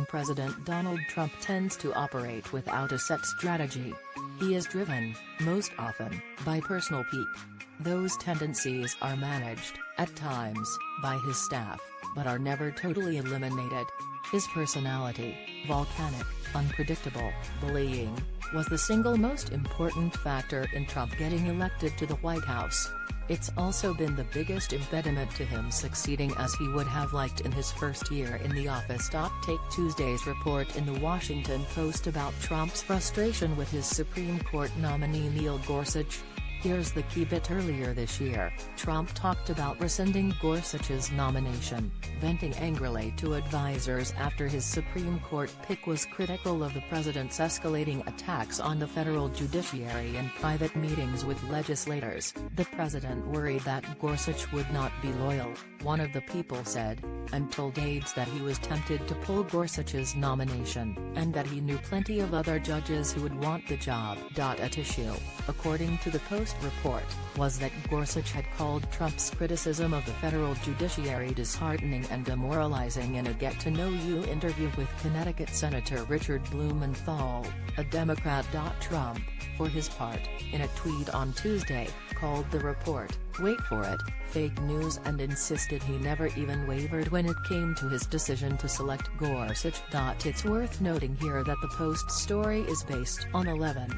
President Donald Trump tends to operate without a set strategy. He is driven, most often, by personal pique. Those tendencies are managed, at times, by his staff, but are never totally eliminated. His personality, volcanic, unpredictable, bullying, was the single most important factor in Trump getting elected to the White House. It's also been the biggest impediment to him succeeding as he would have liked in his first year in the office. Take Tuesday's report in The Washington Post about Trump's frustration with his Supreme Court nominee Neil Gorsuch. Here's the key bit. Earlier this year, Trump talked about rescinding Gorsuch's nomination, venting angrily to advisers after his Supreme Court pick was critical of the president's escalating attacks on the federal judiciary in private meetings with legislators. The president worried that Gorsuch would not be loyal, one of the people said, and told aides that he was tempted to pull Gorsuch's nomination, and that he knew plenty of other judges who would want the job. At issue, according to the Post report, was that Gorsuch had called Trump's criticism of the federal judiciary disheartening and demoralizing in a get-to-know-you interview with Connecticut Senator Richard Blumenthal, a Democrat. Trump, for his part, in a tweet on Tuesday, called the report, wait for it, fake news and insisted he never even wavered when it came to his decision to select Gorsuch. It's worth noting here that the Post story is based on 11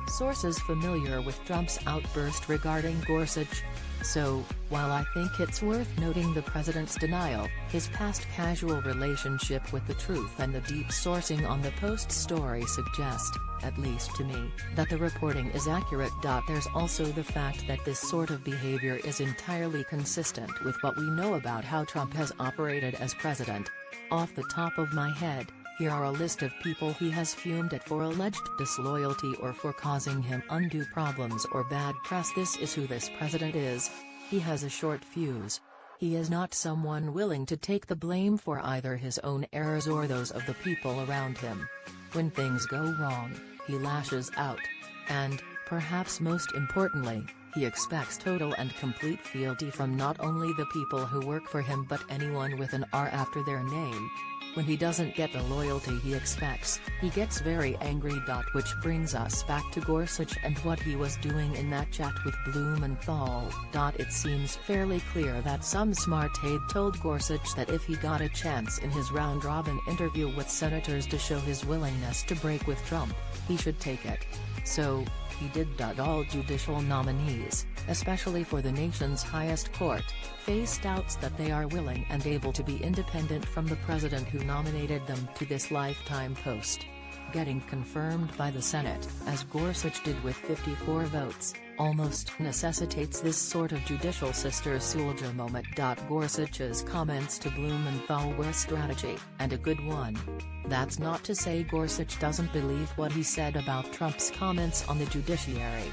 sources familiar with Trump's outburst regarding Gorsuch. So, while I think it's worth noting the president's denial, his past casual relationship with the truth and the deep sourcing on the Post story suggest, at least to me, that the reporting is accurate. There's also the fact that this sort of behavior is entirely consistent with what we know about how Trump has operated as president. Off the top of my head, here are a list of people he has fumed at for alleged disloyalty or for causing him undue problems or bad press. This is who this president is. He has a short fuse. He is not someone willing to take the blame for either his own errors or those of the people around him. When things go wrong, he lashes out. And, perhaps most importantly, he expects total and complete fealty from not only the people who work for him but anyone with an R after their name. When he doesn't get the loyalty he expects, he gets very angry. Which brings us back to Gorsuch and what he was doing in that chat with Blumenthal. It seems fairly clear that some smart aide told Gorsuch that if he got a chance in his round-robin interview with senators to show his willingness to break with Trump, he should take it. So, he did. All judicial nominees, especially for the nation's highest court, face doubts that they are willing and able to be independent from the president who nominated them to this lifetime post. Getting confirmed by the Senate, as Gorsuch did with 54 votes, almost necessitates this sort of judicial Sister Soldier moment. Gorsuch's comments to Blumenthal were a strategy, and a good one. That's not to say Gorsuch doesn't believe what he said about Trump's comments on the judiciary.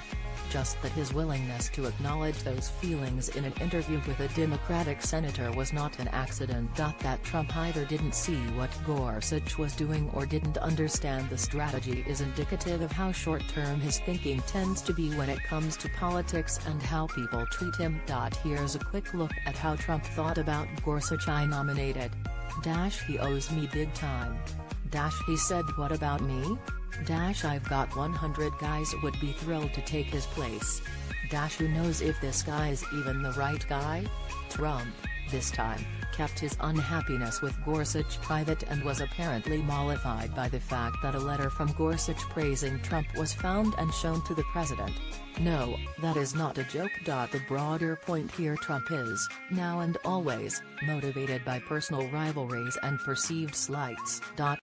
Just that his willingness to acknowledge those feelings in an interview with a Democratic senator was not an accident. That Trump either didn't see what Gorsuch was doing or didn't understand the strategy is indicative of how short-term his thinking tends to be when it comes to politics and how people treat him. Here's a quick look at how Trump thought about Gorsuch. I nominated. He owes me big time. He said what about me? I've got 100 guys would be thrilled to take his place. Who knows if this guy's even the right guy? Trump, this time, kept his unhappiness with Gorsuch private and was apparently mollified by the fact that a letter from Gorsuch praising Trump was found and shown to the president. No, that is not a joke. The broader point here, Trump is, now and always, motivated by personal rivalries and perceived slights.